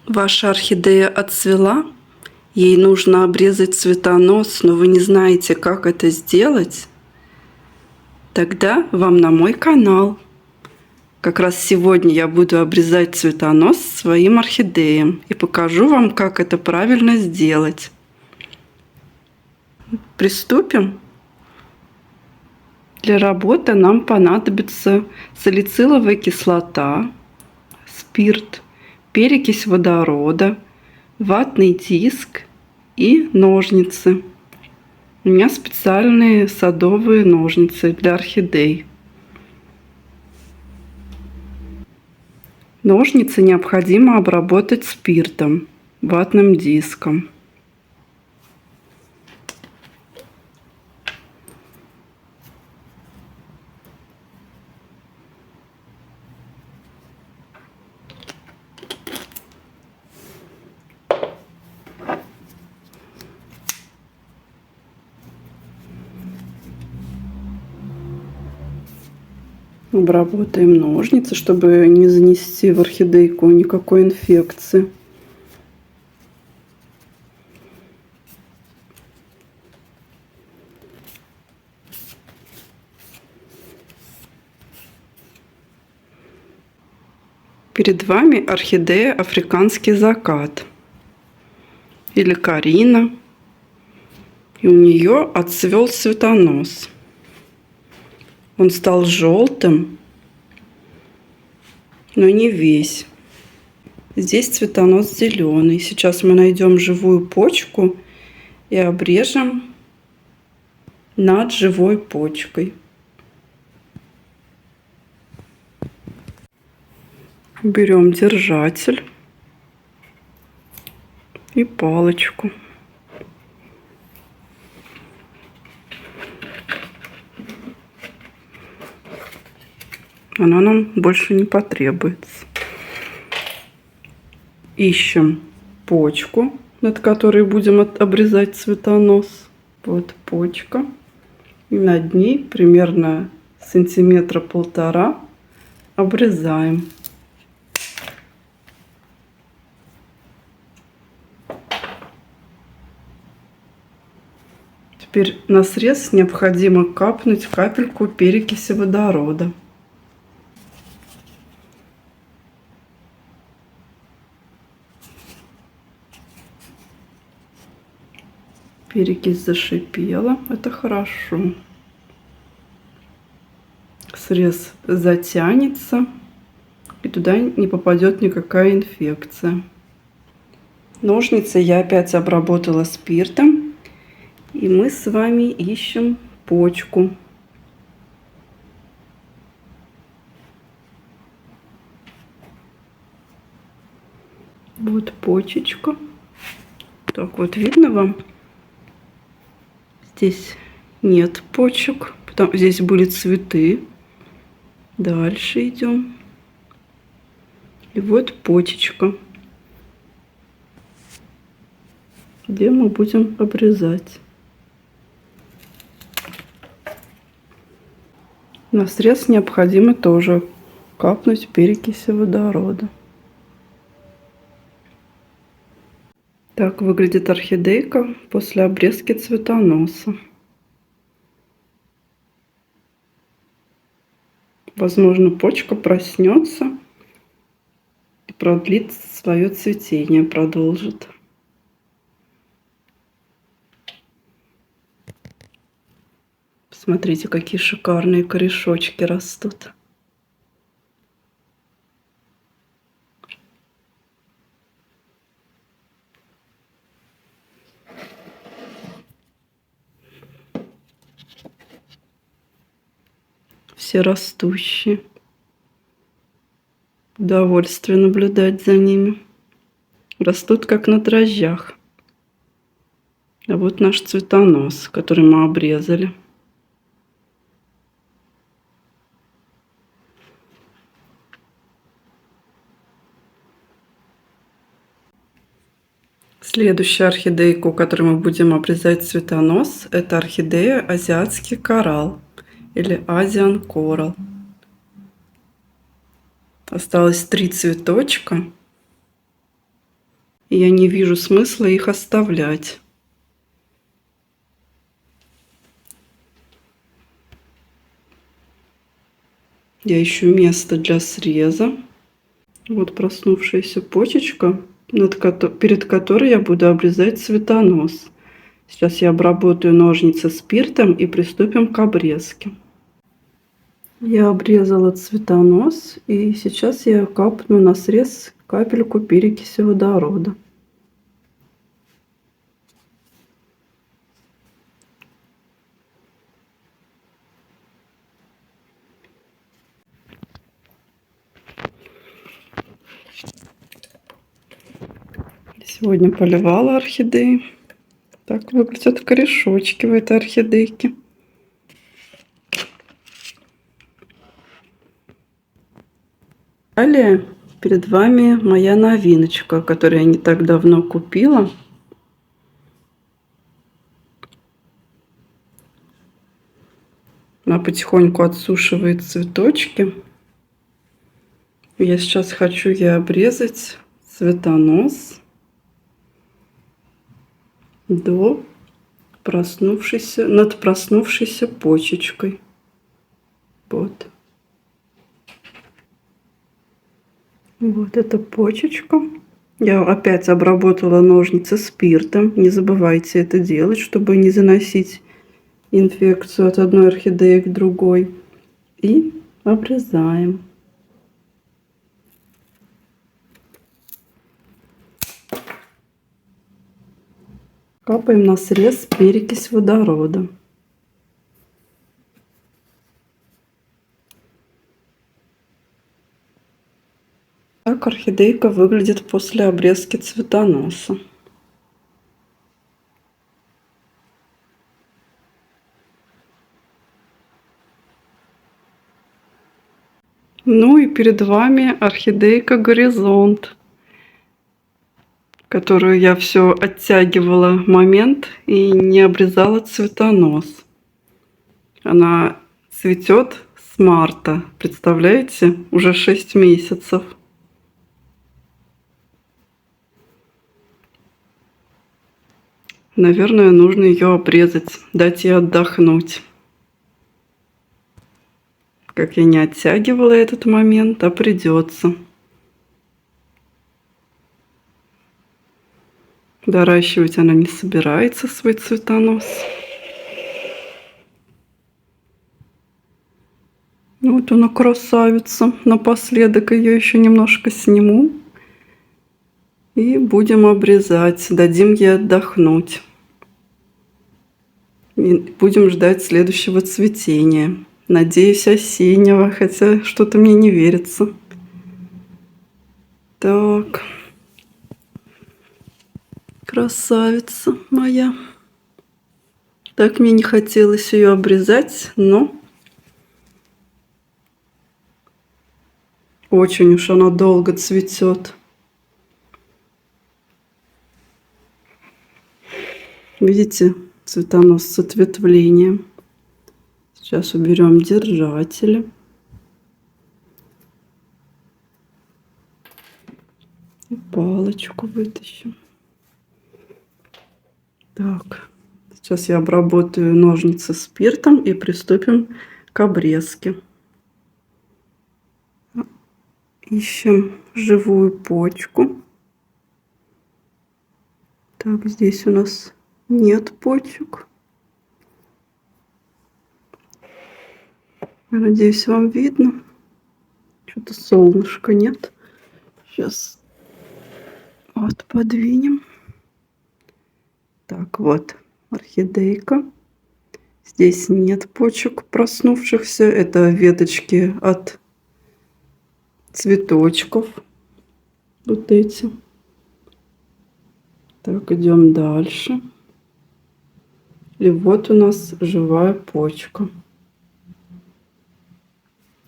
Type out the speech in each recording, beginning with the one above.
Ваша орхидея отцвела, ей нужно обрезать цветонос, но вы не знаете, как это сделать, тогда вам на мой канал. Как раз сегодня я буду обрезать цветонос своим орхидеям и покажу вам, как это правильно сделать. Приступим. Для работы нам понадобится салициловая кислота, спирт, перекись водорода, ватный диск и ножницы. У меня специальные садовые ножницы для орхидей. Ножницы необходимо обработать спиртом, ватным диском. Обработаем ножницы, чтобы не занести в орхидейку никакой инфекции. Перед вами орхидея африканский закат или карина, и у нее отцвел цветонос. Он стал желтым, но не весь. Здесь цветонос зеленый. Сейчас мы найдем живую почку и обрежем над живой почкой. Берем держатель и палочку. Она нам больше не потребуется. Ищем почку, над которой будем обрезать цветонос. Вот почка. И над ней примерно сантиметра полтора обрезаем. Теперь на срез необходимо капнуть капельку перекиси водорода. Перекись зашипела, это хорошо. Срез затянется, и туда не попадет никакая инфекция. Ножницы я опять обработала спиртом, и мы с вами ищем почку. Вот почечка. Так вот, видно вам? Здесь нет почек, здесь были цветы. Дальше идем. И вот почечка, где мы будем обрезать. На срез необходимо тоже капнуть перекиси водорода. Так выглядит орхидейка после обрезки цветоноса. Возможно, почка проснется и продлит свое цветение, продолжит. Посмотрите, какие шикарные корешочки растут. Все растущие. Удовольствие наблюдать за ними. Растут как на дрожжах. А вот наш цветонос, который мы обрезали. Следующая орхидейка, у которой мы будем обрезать цветонос, это орхидея азиатский коралл или Asian Coral. Осталось 3 цветочка. И я не вижу смысла их оставлять. Я ищу место для среза. Вот проснувшаяся почечка, перед которой я буду обрезать цветонос. Сейчас я обработаю ножницы спиртом и приступим к обрезке. Я обрезала цветонос, и сейчас я капну на срез капельку перекиси водорода. Сегодня поливала орхидеи. Так выглядят корешочки в этой орхидейке. Далее перед вами моя новиночка, которую я не так давно купила. Она потихоньку отсушивает цветочки. Я сейчас хочу ей обрезать цветонос над проснувшейся почечкой. Вот. Вот эта почечка. Я опять обработала ножницы спиртом. Не забывайте это делать, чтобы не заносить инфекцию от одной орхидеи к другой. И обрезаем. Капаем на срез перекись водорода. Так орхидейка выглядит после обрезки цветоноса. Ну и перед вами орхидейка Горизонт, которую я все оттягивала момент и не обрезала цветонос. Она цветет с марта, представляете, уже 6 месяцев. Наверное, нужно ее обрезать, дать ей отдохнуть. Как я не оттягивала этот момент, а придется. Доращивать она не собирается свой цветонос. Вот она красавица. Напоследок ее еще немножко сниму. И будем обрезать. Дадим ей отдохнуть. И будем ждать следующего цветения. Надеюсь, осеннего, хотя что-то мне не верится. Так. Красавица моя. Так мне не хотелось ее обрезать, но очень уж она долго цветет. Видите, цветонос с ответвлением. Сейчас уберем держатели. И палочку вытащим. Так, сейчас я обработаю ножницы спиртом и приступим к обрезке. Ищем живую почку. Так, здесь у нас нет почек. Я надеюсь, вам видно. Что-то солнышка нет. Сейчас вот подвинем. Так, вот орхидейка. Здесь нет почек проснувшихся. Это веточки от цветочков. Вот эти. Так, идем дальше. И вот у нас живая почка.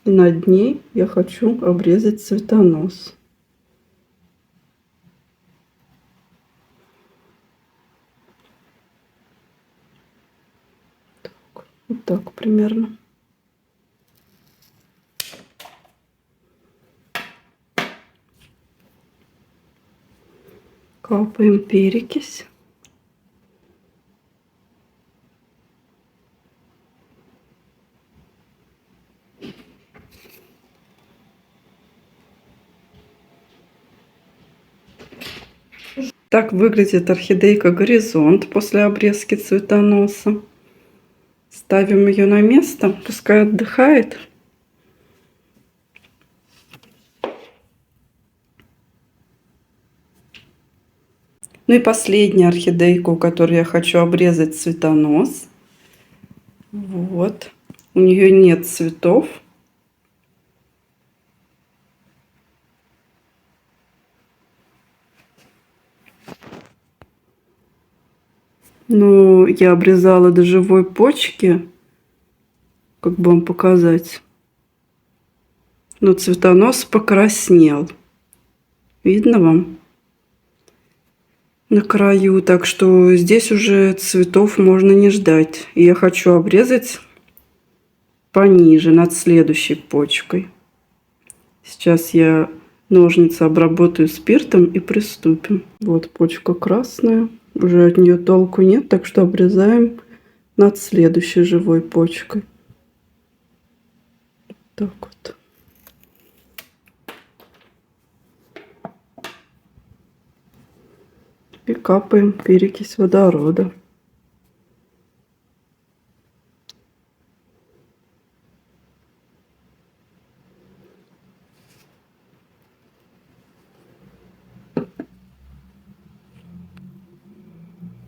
И над ней я хочу обрезать цветонос. Так, вот так примерно. Капаем перекись. Так выглядит орхидейка Горизонт после обрезки цветоноса. Ставим ее на место, пускай отдыхает. Ну и последняя орхидейка, у которой я хочу обрезать цветонос. Вот. У нее нет цветов. Но я обрезала до живой почки. Как бы вам показать. Но цветонос покраснел. Видно вам? На краю. Так что здесь уже цветов можно не ждать. И я хочу обрезать пониже, над следующей почкой. Сейчас я ножницы обработаю спиртом и приступим. Вот почка красная. Уже от нее толку нет, так что обрезаем над следующей живой почкой. Так вот. И капаем перекись водорода.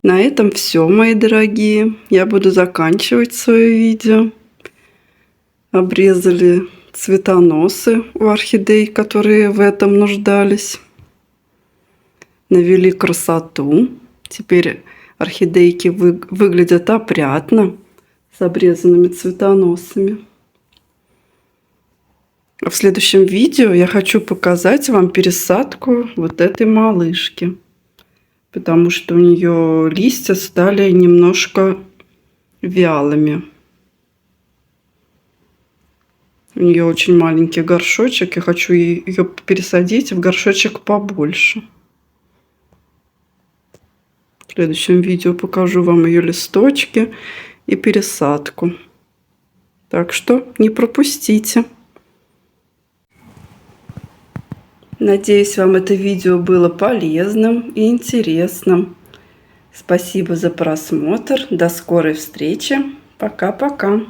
На этом все, мои дорогие. Я буду заканчивать свое видео. Обрезали цветоносы у орхидей, которые в этом нуждались. Навели красоту. Теперь орхидейки выглядят опрятно с обрезанными цветоносами. В следующем видео я хочу показать вам пересадку вот этой малышки. Потому что у нее листья стали немножко вялыми. У нее очень маленький горшочек. Я хочу ее пересадить в горшочек побольше. В следующем видео покажу вам ее листочки и пересадку. Так что не пропустите. Надеюсь, вам это видео было полезным и интересным. Спасибо за просмотр. До скорой встречи. Пока-пока.